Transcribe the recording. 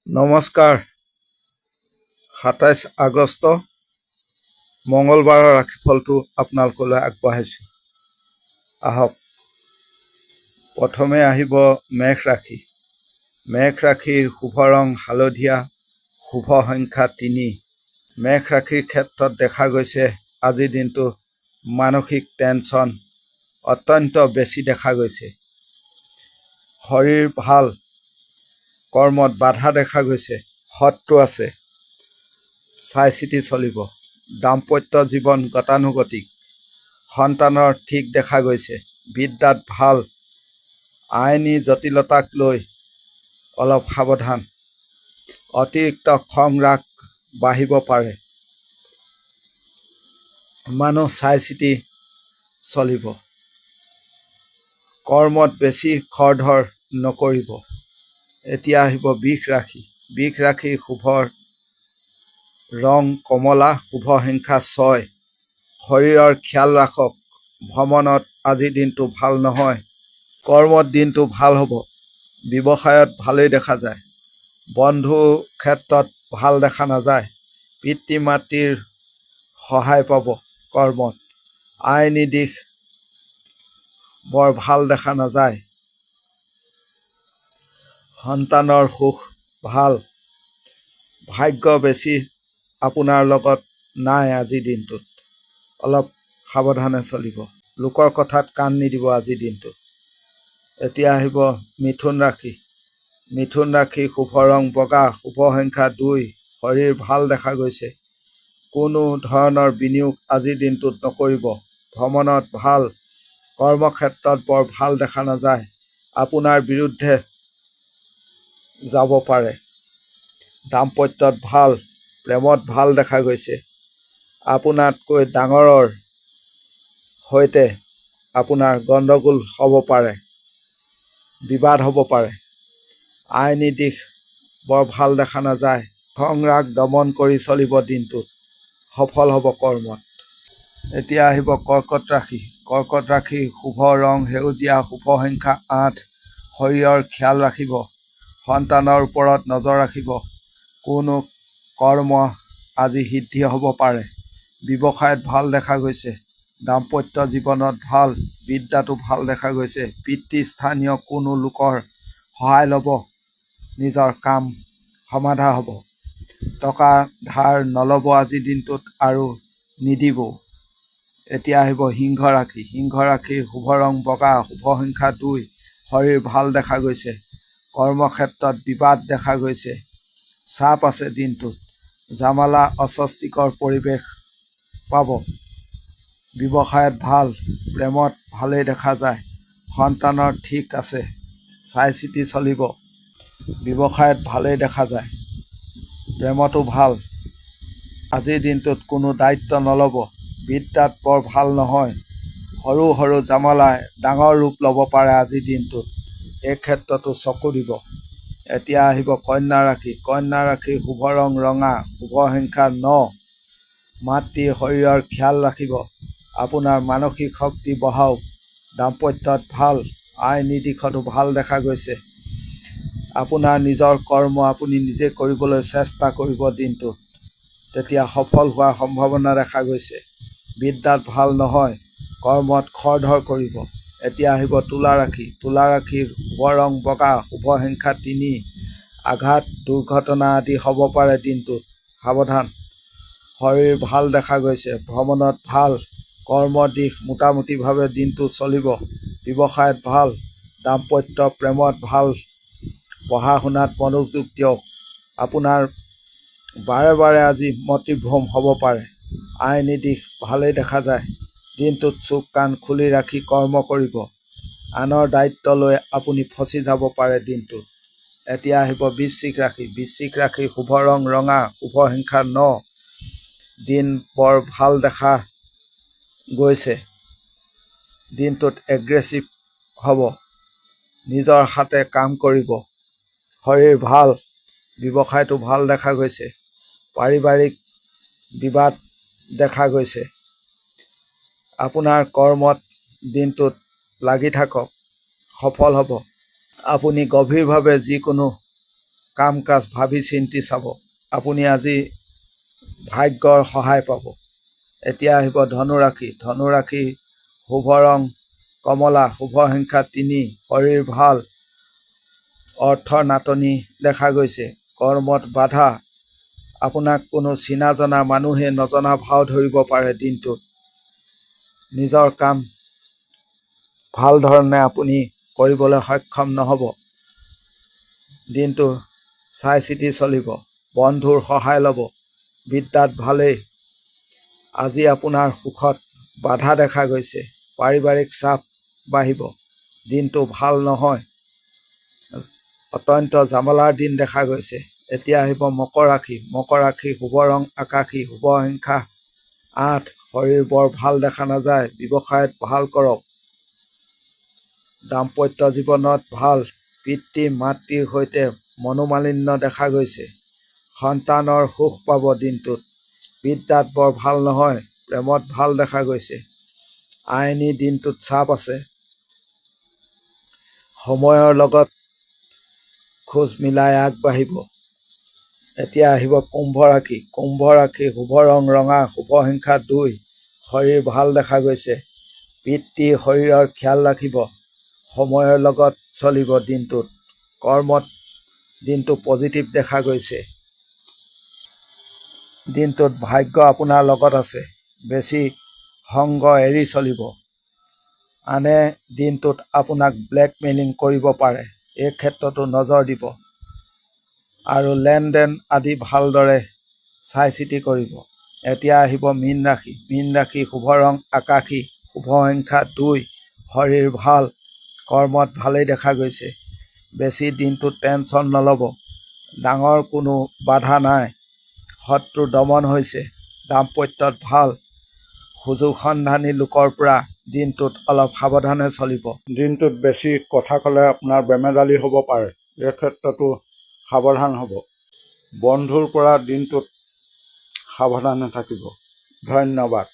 নমস্কাৰ। ২৭ আগষ্ট মঙলবাৰৰ ৰাশিফলটো আপোনালোকলৈ আগবঢ়াইছোঁ। আহক, প্ৰথমে আহিব মেঘ ৰাশি। মেঘ ৰাশিৰ শুভ ৰং হালধীয়া, শুভ সংখ্যা ৩। মেঘ ৰাশিৰ ক্ষেত্ৰত দেখা গৈছে আজিৰ দিনটো মানসিক টেনশ্যন অত্যন্ত বেছি দেখা গৈছে। শৰীৰ ভাল, কৰ্মত বাধা দেখা গৈছে, শত্ৰু আছে, চাই চিতি চলিব। দাম্পত্য জীৱন গতানুগতিক, সন্তানৰ ঠিক দেখা গৈছে, বিদ্যাত ভাল। আইনী জটিলতাক লৈ অলপ সাৱধান, অতিৰিক্ত খং ৰাগ বাঢ়িব পাৰে। মানুহ চাই চিতি চলিব। কৰ্মত বেছি খৰধৰ নকৰিব। এতিয়া আহিব বৃষ ৰাশি। বৃষ ৰাশিৰ শুভ ৰং কমলা, শুভ সংখ্যা ৬। শৰীৰৰ খিয়াল ৰাখক। ভ্ৰমণত আজিৰ দিনটো ভাল নহয়। কৰ্মত দিনটো ভাল হ'ব। ব্যৱসায়ত ভালেই দেখা যায়। বন্ধু ক্ষেত্ৰত ভাল দেখা নাযায়। পিতৃ মাতৃৰ সহায় পাব। কৰ্মত আইনী দিশ বৰ ভাল দেখা নাযায়। সন্তানৰ সুখ ভাল। ভাগ্য বেছি আপোনাৰ লগত নাই আজিৰ দিনটোত। অলপ সাৱধানে চলিব। লোকৰ কথাত কাণ নিদিব আজিৰ দিনটোত। এতিয়া আহিব মিথুন ৰাশি। মিথুন ৰাশিৰ শুভ ৰং বগা, শুভ সংখ্যা ২। শৰীৰ ভাল দেখা গৈছে। কোনো ধৰণৰ বিনিয়োগ আজিৰ দিনটোত নকৰিব। ভ্ৰমণত ভাল। কৰ্মক্ষেত্ৰত বৰ ভাল দেখা নাযায়। আপোনাৰ বিৰুদ্ধে যাব পাৰে। দাম্পত্যত ভাল। প্ৰেমত ভাল দেখা গৈছে। আপোনাতকৈ ডাঙৰৰ সৈতে আপোনাৰ গণ্ডগোল হ'ব পাৰে, বিবাদ হ'ব পাৰে। আইনী দিশ বৰ ভাল দেখা নাযায়। খং ৰাগ দমন কৰি চলিব দিনটোত। সফল হ'ব কৰ্মত। এতিয়া আহিব কৰ্কট ৰাশি। কৰ্কট ৰাশিৰ শুভ ৰং সেউজীয়া, শুভ সংখ্যা ৮। শৰীৰৰ খিয়াল ৰাখিব। সন্তানৰ ওপৰত নজৰ ৰাখিব। কোনো কৰ্ম আজি সিদ্ধি হ'ব পাৰে। ব্যৱসায়ত ভাল দেখা গৈছে। দাম্পত্য জীৱনত ভাল। বিদ্যাটো ভাল দেখা গৈছে। পিতৃস্থানীয় কোনো লোকৰ সহায় ল'ব। নিজৰ কাম সমাধা হ'ব। টকা ধাৰ নল'ব আজিৰ দিনটোত আৰু নিদিবও। এতিয়া আহিব সিংহ ৰাশি। সিংহ ৰাশিৰ শুভ ৰং বগা, শুভ সংখ্যা ২। শৰীৰ ভাল দেখা গৈছে। কৰ্মক্ষেত্ৰত বিবাদ দেখা গৈছে। চাপ আছে দিনটোত। জামালা অস্বস্তিকৰ পৰিৱেশ পাব। ব্যৱসায়ত ভাল। প্ৰেমত ভালেই দেখা যায়। সন্তানৰ ঠিক আছে, চাই চিতি চলিব। ব্যৱসায়ত ভালেই দেখা যায়। প্ৰেমতো ভাল। আজিৰ দিনটোত কোনো দায়িত্ব নল'ব। বিদ্যাত বৰ ভাল নহয়। সৰু সৰু জামালাই ডাঙৰ ৰূপ ল'ব পাৰে আজিৰ দিনটোত। এই ক্ষেত্ৰতো চকু দিব। এতিয়া আহিব কন্যা ৰাশি। কন্যা ৰাশিৰ শুভ ৰং ৰঙা, শুভ সংখ্যা ৯। মাতৃ শৰীৰৰ খিয়াল ৰাখিব। আপোনাৰ মানসিক শক্তি বঢ়াওক। দাম্পত্যত ভাল। আইনী দিশতো ভাল দেখা গৈছে। আপোনাৰ নিজৰ কৰ্ম আপুনি নিজে কৰিবলৈ চেষ্টা কৰিব দিনটোত। তেতিয়া সফল হোৱাৰ সম্ভাৱনা দেখা গৈছে। বিদ্যাত ভাল নহয়। কৰ্মত খৰধৰ কৰিব। এতিয়া আহিব তুলা ৰাশি। তুলা ৰাশিৰ শুভ ৰং বগা, শুভ সংখ্যা ৩। আঘাত, দুৰ্ঘটনা আদি হ'ব পাৰে দিনটোত। সাৱধান। শৰীৰ ভাল দেখা গৈছে। ভ্ৰমণত ভাল। কৰ্মৰ দিশ মোটামুটিভাৱে দিনটো চলিব। ব্যৱসায়ত ভাল। দাম্পত্য প্ৰেমত ভাল। পঢ়া শুনাত মনোযোগ দিয়ক। আপোনাৰ বাৰে বাৰে আজি মতিভ্ৰম হ'ব পাৰে। আইনী দিশ ভালেই দেখা যায়। দিনটোত চুক কাণ খুলি ৰাখি কৰ্ম কৰিব। আনৰ দায়িত্ব লৈ আপুনি ফচি যাব পাৰে দিনটোত। এতিয়া আহিব বৃশ্চিক ৰাশি। বৃশ্চিক ৰাশিৰ শুভ ৰং ৰঙা, শুভ সংখ্যা ৯। দিন বৰ ভাল দেখা গৈছে। দিনটোত এগ্ৰেছিভ হ'ব। নিজৰ হাতে কাম কৰিব। শৰীৰ ভাল। ব্যৱসায়টো ভাল দেখা গৈছে। পাৰিবাৰিক বিবাদ দেখা গৈছে। আপোনাৰ কৰ্মত দিনটোত লাগি থাকক। সফল হ'ব। আপুনি গভীৰভাৱে যিকোনো কাম কাজ ভাবি চিন্তি চাব। আপুনি আজি ভাগ্যৰ সহায় পাব। এতিয়া আহিব ধনুৰাশি। ধনুৰাশি শুভ ৰং কমলা, শুভ সংখ্যা 3, শৰীৰ ভাল, অৰ্থৰ নাটনি দেখা গৈছে, কৰ্মত বাধা। আপোনাক কোনো চিনা জনা মানুহে নজনা ভাও ধৰিব পাৰে। দিনটোত নিজৰ কাম ভাল ধৰণে আপুনি কৰিবলৈ সক্ষম নহ'ব। দিনটো চাই চিতি চলিব। বন্ধুৰ সহায় ল'ব। বিদ্যাত ভালেই। আজি আপোনাৰ সুখত বাধা দেখা গৈছে। পাৰিবাৰিক চাপ বাঢ়িব। দিনটো ভাল নহয়। অত্যন্ত জামালাৰ দিন দেখা গৈছে। এতিয়া আহিব মকৰ ৰাশি। মকৰ ৰাশি শুভ ৰং আকাশী, শুভ সংখ্যা 8, শৰীৰ বৰ ভাল দেখা নাযায়। ব্যৱসায়ত ভাল কৰক। দাম্পত্য জীৱনত ভাল। পিতৃ মাতৃৰ সৈতে মনোমালিন্য দেখা গৈছে। সন্তানৰ সুখ পাব দিনটোত। বিদ্যাত বৰ ভাল নহয়। প্ৰেমত ভাল দেখা গৈছে। আইনী দিনটোত চাপ আছে। সময়ৰ লগত খোজ মিলাই আগবাঢ়িব। এতিয়া আহিব কুম্ভ ৰাশি। কুম্ভ ৰাশি শুভ ৰং ৰঙা, শুভ সংখ্যা 2, শৰীৰ ভাল দেখা গৈছে। পিতৃৰ শৰীৰৰ খিয়াল ৰাখিব। সময়ৰ লগত চলিব দিনটোত। কৰ্মত দিনটো পজিটিভ দেখা গৈছে। দিনটোত ভাগ্য আপোনাৰ লগত আছে। বেছি সংগ এৰি চলিব। আনে দিনটোত আপোনাক ব্লেকমেইলিং কৰিব পাৰে। এই ক্ষেত্ৰতো নজৰ দিব আৰু লেনদেন আদি ভালদৰে চাই চিতি কৰিব। এতিয়া আহিব মীন ৰাশি। মীন ৰাশি শুভ ৰং আকাশী, শুভ সংখ্যা 2, শৰীৰ ভাল, কৰ্মত ভালেই দেখা গৈছে। বেছি দিনটোত টেনশ্যন নল'ব। ডাঙৰ কোনো বাধা নাই। শত্ৰু দমন হৈছে। দাম্পত্যত ভাল। সুযোগ সন্ধানী লোকৰ পৰা দিনটোত অলপ সাৱধানে চলিব। দিনটোত বেছি কথা ক'লে আপোনাৰ বেমেজালি হ'ব পাৰে। এই ক্ষেত্ৰতো সাৱধান হ'ব। বন্ধুৰ পৰা দিনটোত সাৱধানে থাকিব। ধন্যবাদ।